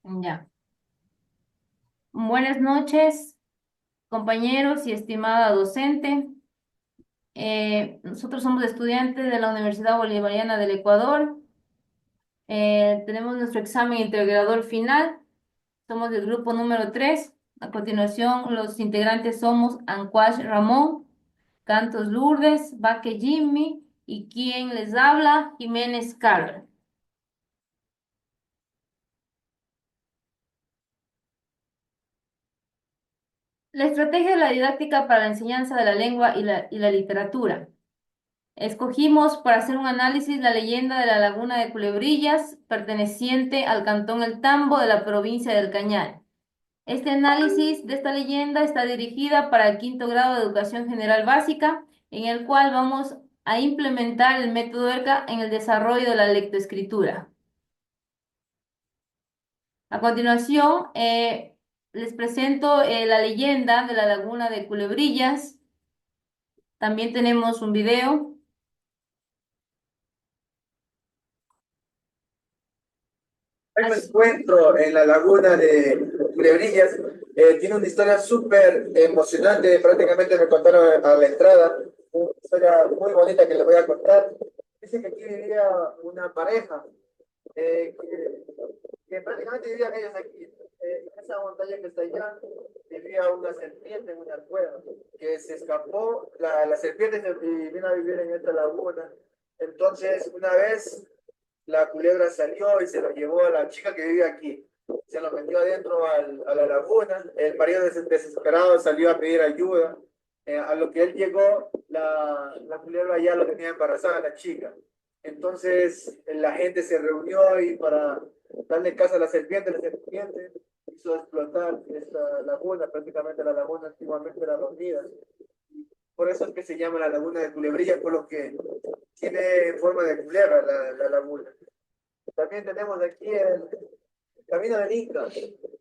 Ya. Buenas noches, compañeros y estimada docente. Nosotros somos estudiantes de la Universidad Bolivariana del Ecuador. Tenemos nuestro examen integrador final. Somos del grupo número 3. A continuación, los integrantes somos Ancuash Ramón, Cantos Lourdes, Baque Jimmy y quien les habla, Jiménez Carlos. La estrategia de la didáctica para la enseñanza de la lengua y la literatura. Escogimos para hacer un análisis la leyenda de la Laguna de Culebrillas, perteneciente al cantón El Tambo de la provincia del Cañar. Este análisis de esta leyenda está dirigida para el quinto grado de Educación General Básica, en el cual vamos a implementar el método ERCA en el desarrollo de la lectoescritura. A continuación, les presento la leyenda de la Laguna de Culebrillas. También tenemos un video. Hoy me encuentro en la laguna de Culebrillas. Tiene una historia súper emocionante. Prácticamente me contaron a la entrada. Una historia muy bonita que les voy a contar. Dice que aquí vivía una pareja que prácticamente vivían ellos aquí. En esa montaña que está allá vivía una serpiente en una cueva que se escapó. La serpiente y vino a vivir en esta laguna. Entonces, una vez la culebra salió y se lo llevó a la chica que vive aquí. Se lo metió adentro a la laguna. El marido desesperado salió a pedir ayuda. A lo que él llegó, la culebra ya lo tenía embarazada, la chica. Entonces la gente se reunió y para darle caza a la serpiente hizo explotar esta laguna, prácticamente la laguna antiguamente era dormida. Por eso es que se llama la laguna de Culebrillas, por lo que tiene forma de culebra la laguna. También tenemos aquí el Camino del Inca,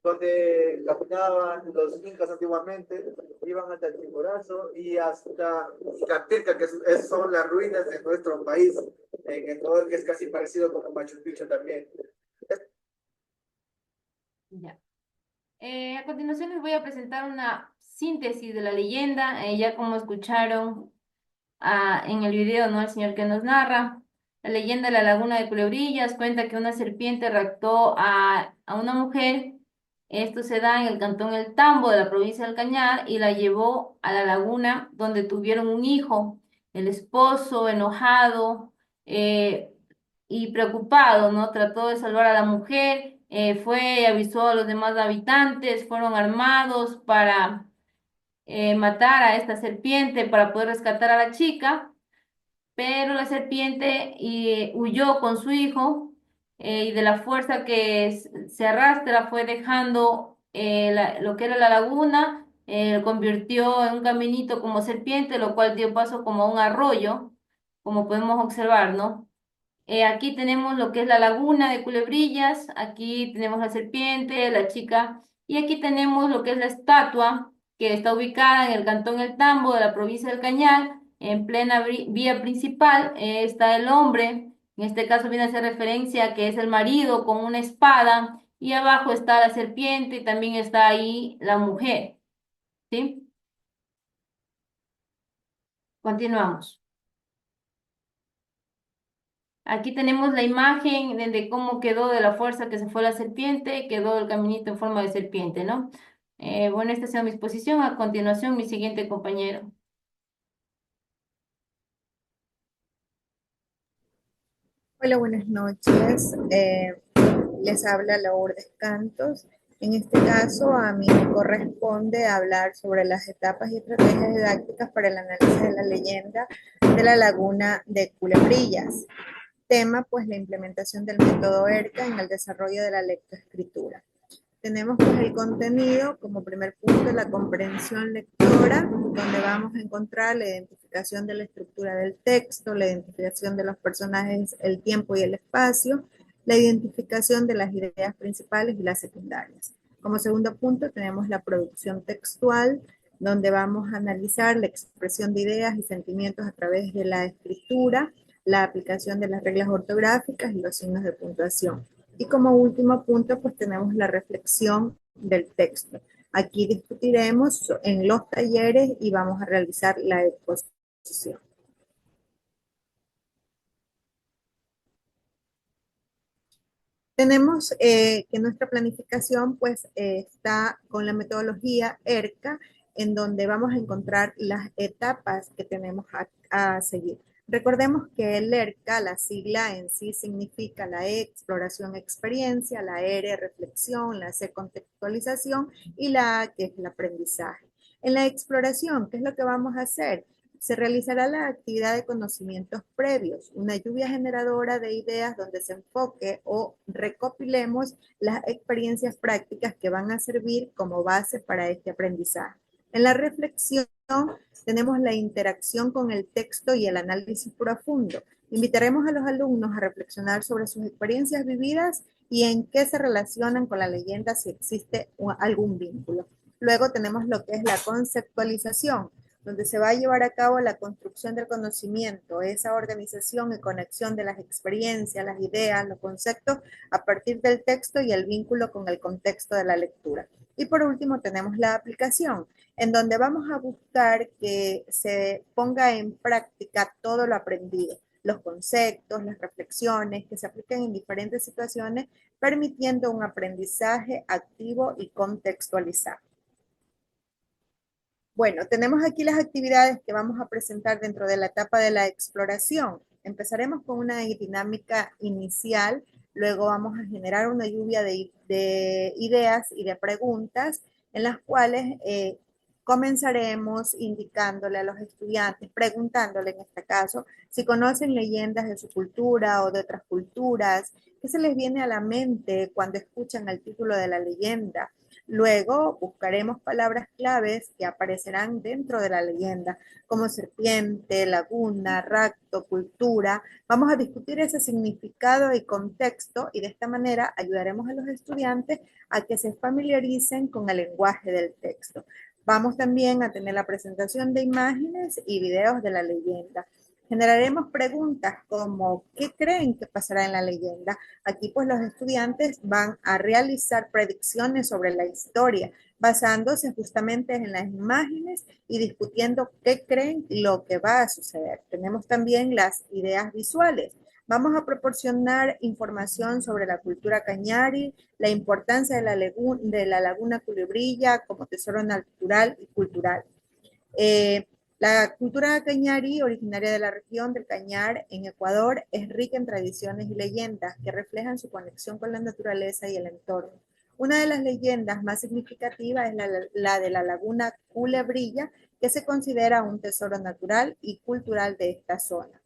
donde caminaban los incas antiguamente, iban hasta el Chimborazo y hasta Capirca, son las ruinas de nuestro país, en Ecuador, que es casi parecido con Machu Picchu también. Ya. A continuación les voy a presentar una síntesis de la leyenda, ya como escucharon en el video, ¿no? El señor que nos narra. La leyenda de la Laguna de Culebrillas cuenta que una serpiente raptó a una mujer. Esto se da en el cantón El Tambo de la provincia del Cañar y la llevó a la laguna donde tuvieron un hijo. El esposo, enojado, eh, y preocupado, ¿no? Trató de salvar a la mujer, fue y avisó a los demás habitantes, fueron armados para matar a esta serpiente, para poder rescatar a la chica, pero la serpiente huyó con su hijo, y de la fuerza que se arrastra fue dejando lo que era la laguna, lo convirtió en un caminito como serpiente, lo cual dio paso como a un arroyo, como podemos observar, ¿no? Aquí tenemos lo que es la laguna de Culebrillas, aquí tenemos la serpiente, la chica, y aquí tenemos lo que es la estatua que está ubicada en el cantón El Tambo de la provincia del Cañar, en plena vía principal. Está el hombre, en este caso viene a hacer referencia a que es el marido con una espada, y abajo está la serpiente y también está ahí la mujer, ¿sí? Continuamos. Aquí tenemos la imagen de cómo quedó de la fuerza que se fue la serpiente, quedó el caminito en forma de serpiente, ¿no? Bueno, esta ha sido mi exposición. A continuación, mi siguiente compañero. Hola, buenas noches. Les habla Lourdes Cantos. En este caso, a mí me corresponde hablar sobre las etapas y estrategias didácticas para el análisis de la leyenda de la Laguna de Culebrillas. Tema, pues, la implementación del método ERCA en el desarrollo de la lectoescritura. Tenemos pues el contenido como primer punto, la comprensión lectora, donde vamos a encontrar la identificación de la estructura del texto, la identificación de los personajes, el tiempo y el espacio, la identificación de las ideas principales y las secundarias. Como segundo punto tenemos la producción textual, donde vamos a analizar la expresión de ideas y sentimientos a través de la escritura, la aplicación de las reglas ortográficas y los signos de puntuación. Y como último punto, pues tenemos la reflexión del texto. Aquí discutiremos en los talleres y vamos a realizar la exposición. Tenemos que nuestra planificación pues está con la metodología ERCA, en donde vamos a encontrar las etapas que tenemos a seguir. Recordemos que el ERCA, la sigla en sí significa la E, exploración, experiencia, la R, reflexión, la C, contextualización y la A, que es el aprendizaje. En la exploración, ¿qué es lo que vamos a hacer? Se realizará la actividad de conocimientos previos, una lluvia generadora de ideas donde se enfoque o recopilemos las experiencias prácticas que van a servir como base para este aprendizaje. En la reflexión tenemos la interacción con el texto y el análisis profundo. Invitaremos a los alumnos a reflexionar sobre sus experiencias vividas y en qué se relacionan con la leyenda si existe algún vínculo. Luego tenemos lo que es la conceptualización, donde se va a llevar a cabo la construcción del conocimiento, esa organización y conexión de las experiencias, las ideas, los conceptos a partir del texto y el vínculo con el contexto de la lectura. Y por último tenemos la aplicación, en donde vamos a buscar que se ponga en práctica todo lo aprendido, los conceptos, las reflexiones que se apliquen en diferentes situaciones, permitiendo un aprendizaje activo y contextualizado. Bueno, tenemos aquí las actividades que vamos a presentar dentro de la etapa de la exploración. Empezaremos con una dinámica inicial, luego vamos a generar una lluvia de ideas y de preguntas en las cuales comenzaremos indicándole a los estudiantes, preguntándole en este caso, si conocen leyendas de su cultura o de otras culturas, qué se les viene a la mente cuando escuchan el título de la leyenda. Luego buscaremos palabras claves que aparecerán dentro de la leyenda, como serpiente, laguna, rapto, cultura. Vamos a discutir ese significado y contexto y de esta manera ayudaremos a los estudiantes a que se familiaricen con el lenguaje del texto. Vamos también a tener la presentación de imágenes y videos de la leyenda. Generaremos preguntas como ¿qué creen que pasará en la leyenda? Aquí pues los estudiantes van a realizar predicciones sobre la historia, basándose justamente en las imágenes y discutiendo qué creen lo que va a suceder. Tenemos también las ideas visuales. Vamos a proporcionar información sobre la cultura cañari, la importancia de la laguna Culebrilla como tesoro natural y cultural. Eh, la cultura cañari, originaria de la región del Cañar en Ecuador, es rica en tradiciones y leyendas que reflejan su conexión con la naturaleza y el entorno. Una de las leyendas más significativas es la de la laguna Culebrilla, que se considera un tesoro natural y cultural de esta zona.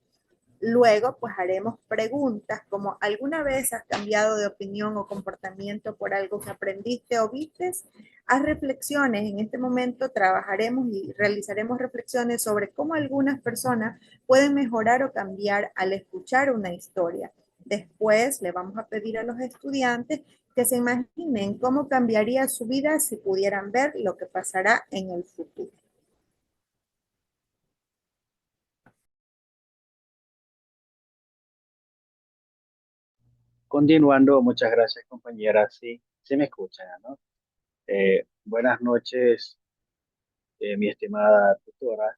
Luego, pues haremos preguntas como ¿alguna vez has cambiado de opinión o comportamiento por algo que aprendiste o vistes? Haz reflexiones. En este momento trabajaremos y realizaremos reflexiones sobre cómo algunas personas pueden mejorar o cambiar al escuchar una historia. Después le vamos a pedir a los estudiantes que se imaginen cómo cambiaría su vida si pudieran ver lo que pasará en el futuro. Continuando, muchas gracias compañera. Sí, sí me escuchan, ¿no? Buenas noches, mi estimada tutora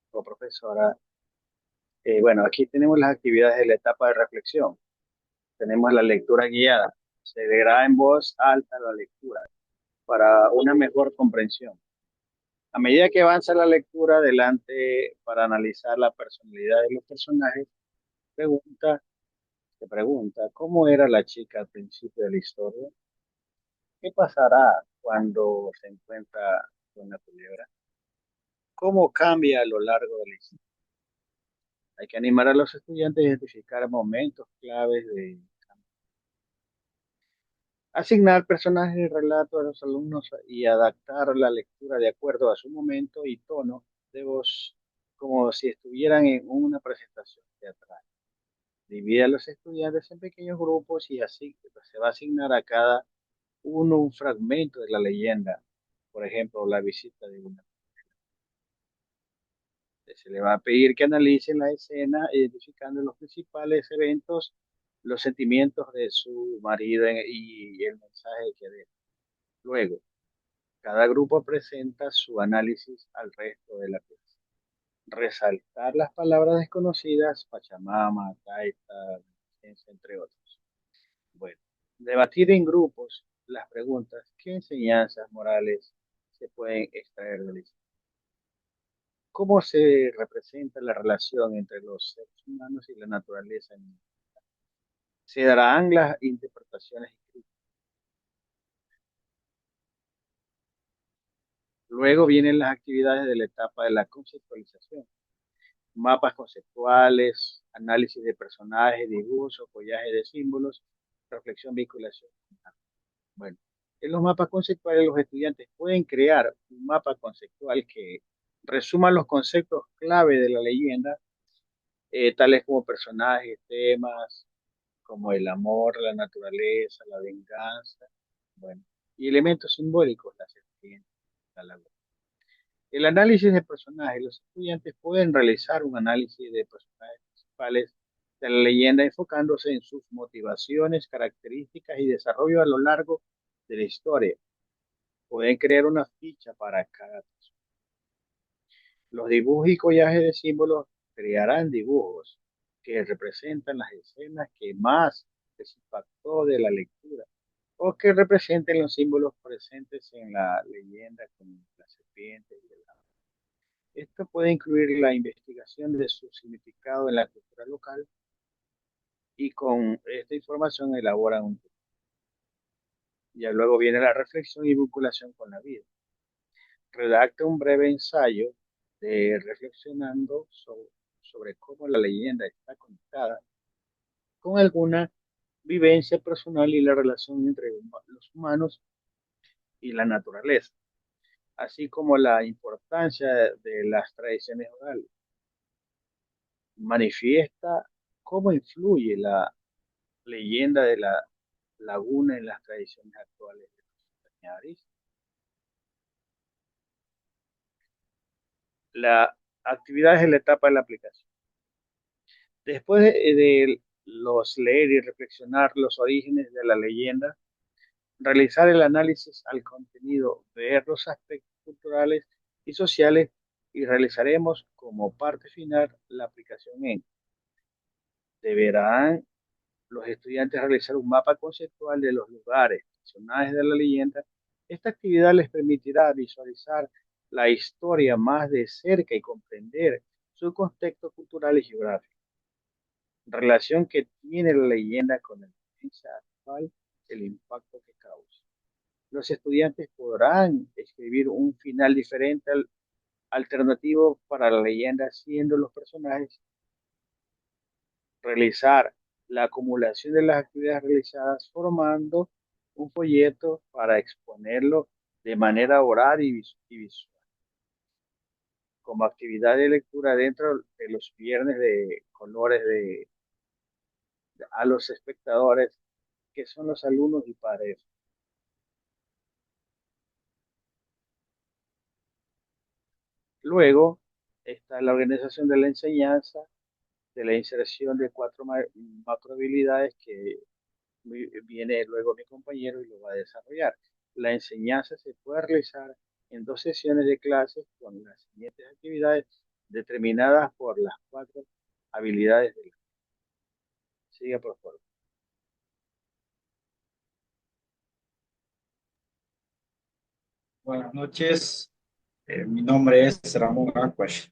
o profesora. Bueno, aquí tenemos las actividades de la etapa de reflexión. Tenemos la lectura guiada. Se leerá en voz alta la lectura para una mejor comprensión. A medida que avanza la lectura adelante para analizar la personalidad de los personajes, pregunta, se pregunta, ¿cómo era la chica al principio de la historia? ¿Qué pasará cuando se encuentra con la culebra? ¿Cómo cambia a lo largo de la historia? Hay que animar a los estudiantes a identificar momentos claves de asignar personajes de relato a los alumnos y adaptar la lectura de acuerdo a su momento y tono de voz, como si estuvieran en una presentación teatral. Divide a los estudiantes en pequeños grupos y así se va a asignar a cada uno un fragmento de la leyenda. Por ejemplo, la visita de una. Se le va a pedir que analicen la escena, identificando los principales eventos, los sentimientos de su marido y el mensaje que deja. Luego, cada grupo presenta su análisis al resto de la clase. Resaltar las palabras desconocidas, Pachamama, Taita, entre otros. Bueno, debatir en grupos las preguntas, ¿qué enseñanzas morales se pueden extraer de la historia? ¿Cómo se representa la relación entre los seres humanos y la naturaleza? Se darán las interpretaciones escritas. Luego vienen las actividades de la etapa de la conceptualización. Mapas conceptuales, análisis de personajes, dibujos o follaje de símbolos, reflexión, vinculación. Bueno, en los mapas conceptuales los estudiantes pueden crear un mapa conceptual que resuma los conceptos clave de la leyenda, tales como personajes, temas, como el amor, la naturaleza, la venganza, bueno, y elementos simbólicos, la serpiente, la laguna. El análisis de personajes. Los estudiantes pueden realizar un análisis de personajes principales de la leyenda enfocándose en sus motivaciones, características y desarrollo a lo largo de la historia. Pueden crear una ficha para cada persona. Los dibujos y collajes de símbolos crearán dibujos que representan las escenas que más les impactó de la lectura o que representen los símbolos presentes en la leyenda como la serpiente y el agua. Esto puede incluir la investigación de su significado en la cultura local y con esta información elaboran un texto. Ya luego viene la reflexión y vinculación con la vida. Redacta un breve ensayo de reflexionando sobre cómo la leyenda está conectada con alguna vivencia personal y la relación entre los humanos y la naturaleza, así como la importancia de las tradiciones orales. Manifiesta cómo influye la leyenda de la laguna en las tradiciones actuales de los cañaris. La actividad es la etapa de la aplicación. Después de los leer y reflexionar los orígenes de la leyenda, realizar el análisis al contenido, ver los aspectos culturales y sociales y realizaremos como parte final la aplicación en. Deberán los estudiantes realizar un mapa conceptual de los lugares, personajes de la leyenda. Esta actividad les permitirá visualizar la historia más de cerca y comprender su contexto cultural y geográfico, relación que tiene la leyenda con la vivencia actual, el impacto que causa. Los estudiantes podrán escribir un final diferente alternativo para la leyenda, siendo los personajes realizar la acumulación de las actividades realizadas formando un folleto para exponerlo de manera oral y visual, como actividad de lectura dentro de los viernes de colores a los espectadores, que son los alumnos y padres. Luego está la organización de la enseñanza, de la inserción de cuatro macro habilidades que viene luego mi compañero y lo va a desarrollar. La enseñanza se puede realizar en 2 sesiones de clases con las siguientes actividades determinadas por las 4 habilidades del. Siga, por favor. Buenas noches, mi nombre es Ramón Aquash.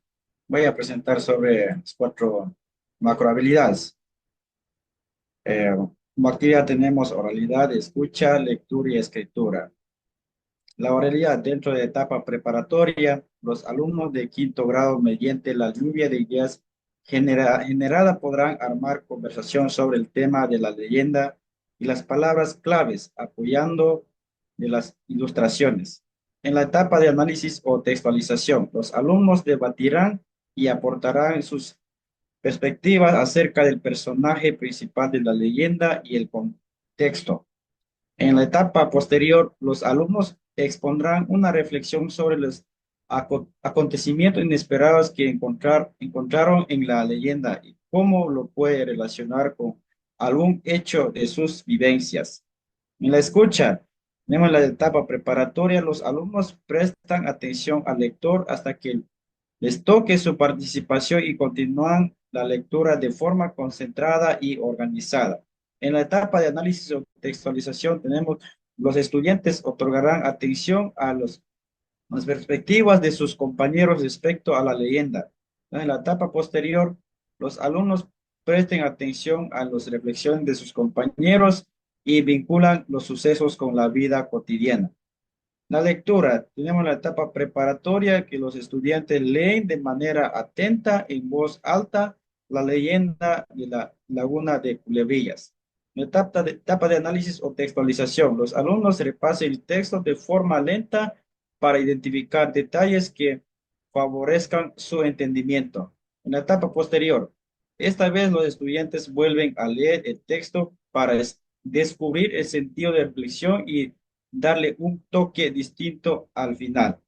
Voy a presentar sobre las 4 macrohabilidades. Como actividad tenemos oralidad, escucha, lectura y escritura. La oralidad dentro de etapa preparatoria, los alumnos de 5º grado mediante la lluvia de ideas generada podrán armar conversación sobre el tema de la leyenda y las palabras claves apoyando de las ilustraciones. En la etapa de análisis o textualización, los alumnos debatirán y aportarán sus perspectivas acerca del personaje principal de la leyenda y el contexto. En la etapa posterior, los alumnos expondrán una reflexión sobre los acontecimientos inesperados que encontraron en la leyenda y cómo lo puede relacionar con algún hecho de sus vivencias. En la escucha, tenemos la etapa preparatoria, los alumnos prestan atención al lector hasta que les toque su participación y continúan la lectura de forma concentrada y organizada. En la etapa de análisis o textualización tenemos los estudiantes otorgarán atención a las perspectivas de sus compañeros respecto a la leyenda. En la etapa posterior, los alumnos presten atención a las reflexiones de sus compañeros y vinculan los sucesos con la vida cotidiana. La lectura, tenemos la etapa preparatoria que los estudiantes leen de manera atenta en voz alta la leyenda de la laguna de Culevillas. La etapa de análisis o textualización, los alumnos repasan el texto de forma lenta para identificar detalles que favorezcan su entendimiento. En la etapa posterior, esta vez los estudiantes vuelven a leer el texto para descubrir el sentido de reflexión y darle un toque distinto al final.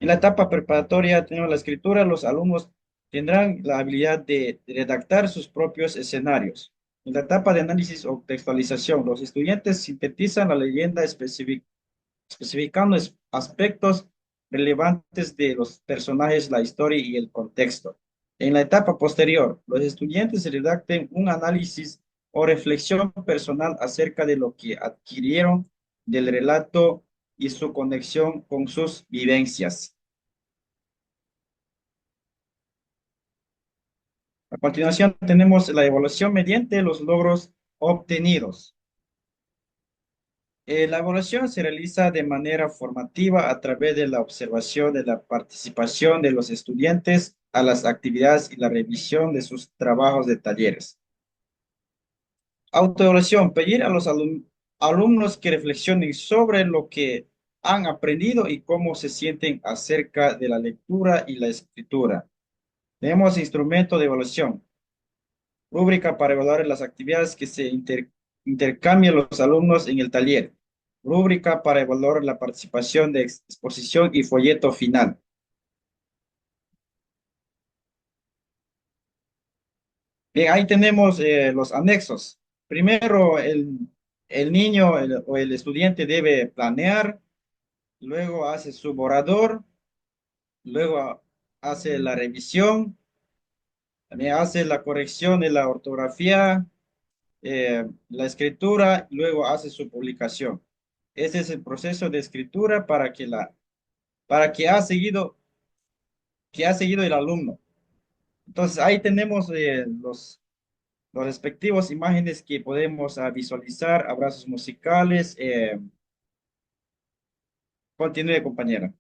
En la etapa preparatoria tenemos la escritura, los alumnos tendrán la habilidad de redactar sus propios escenarios. En la etapa de análisis o textualización, los estudiantes sintetizan la leyenda especificando aspectos relevantes de los personajes, la historia y el contexto. En la etapa posterior, los estudiantes redacten un análisis o reflexión personal acerca de lo que adquirieron del relato y su conexión con sus vivencias. A continuación, tenemos la evaluación mediante los logros obtenidos. La evaluación se realiza de manera formativa a través de la observación de la participación de los estudiantes a las actividades y la revisión de sus trabajos de talleres. Autoevaluación, pedir a los alumnos que reflexionen sobre lo que han aprendido y cómo se sienten acerca de la lectura y la escritura. Tenemos instrumento de evaluación, rúbrica para evaluar las actividades que se intercambian los alumnos en el taller, rúbrica para evaluar la participación de exposición y folleto final. Bien, ahí tenemos los anexos. Primero, el niño o el estudiante debe planear, luego hace su borrador, luego hace la revisión, también hace la corrección de la ortografía, la escritura, luego hace su publicación. Ese es el proceso de escritura para que ha seguido el alumno. Entonces ahí tenemos los respectivos imágenes que podemos visualizar, abrazos musicales. Continúe, compañera.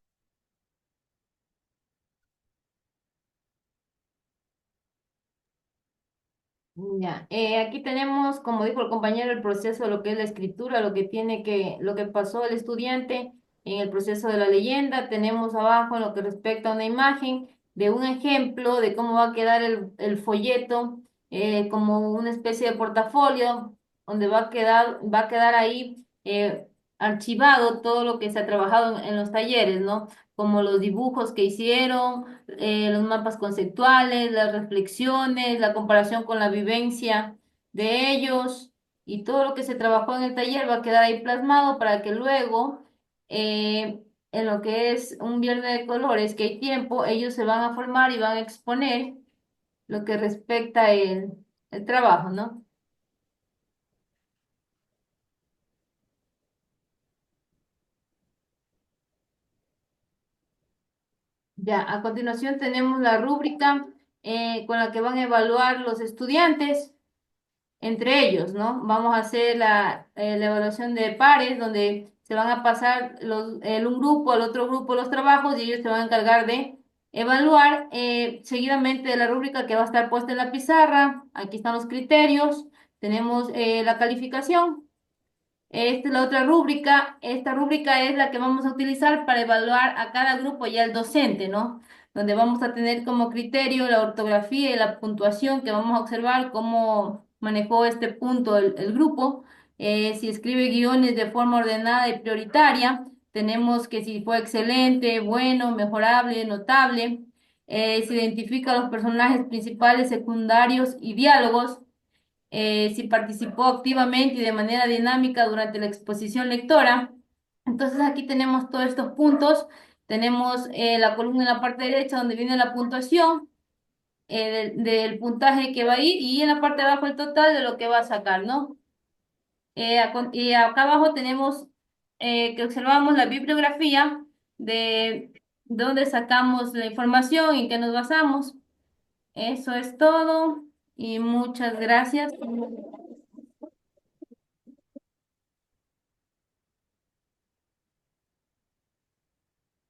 Ya, aquí tenemos, como dijo el compañero, el proceso de lo que es la escritura, lo que pasó el estudiante en el proceso de la leyenda. Tenemos abajo en lo que respecta a una imagen de un ejemplo de cómo va a quedar el folleto, como una especie de portafolio, donde va a quedar ahí archivado todo lo que se ha trabajado en los talleres, ¿no? Como los dibujos que hicieron, los mapas conceptuales, las reflexiones, la comparación con la vivencia de ellos y todo lo que se trabajó en el taller va a quedar ahí plasmado para que luego, en lo que es un viernes de colores, que hay tiempo, ellos se van a formar y van a exponer lo que respecta el trabajo, ¿no? Ya, a continuación tenemos la rúbrica con la que van a evaluar los estudiantes entre ellos, ¿no? Vamos a hacer la evaluación de pares, donde se van a pasar un grupo al otro grupo los trabajos y ellos se van a encargar de evaluar seguidamente de la rúbrica que va a estar puesta en la pizarra. Aquí están los criterios, tenemos la calificación. Esta es la otra rúbrica. Esta rúbrica es la que vamos a utilizar para evaluar a cada grupo y al docente, ¿no? Donde vamos a tener como criterio la ortografía y la puntuación que vamos a observar cómo manejó este punto el grupo. Si escribe guiones de forma ordenada y prioritaria, tenemos que si fue excelente, bueno, mejorable, notable. Se identifica los personajes principales, secundarios y diálogos. si participó activamente y de manera dinámica durante la exposición lectora. Entonces aquí tenemos todos estos puntos. Tenemos la columna en la parte derecha donde viene la puntuación del puntaje que va a ir y en la parte de abajo el total de lo que va a sacar, ¿no? Y acá abajo tenemos que observamos la bibliografía de dónde sacamos la información y en qué nos basamos. Eso es todo y muchas gracias.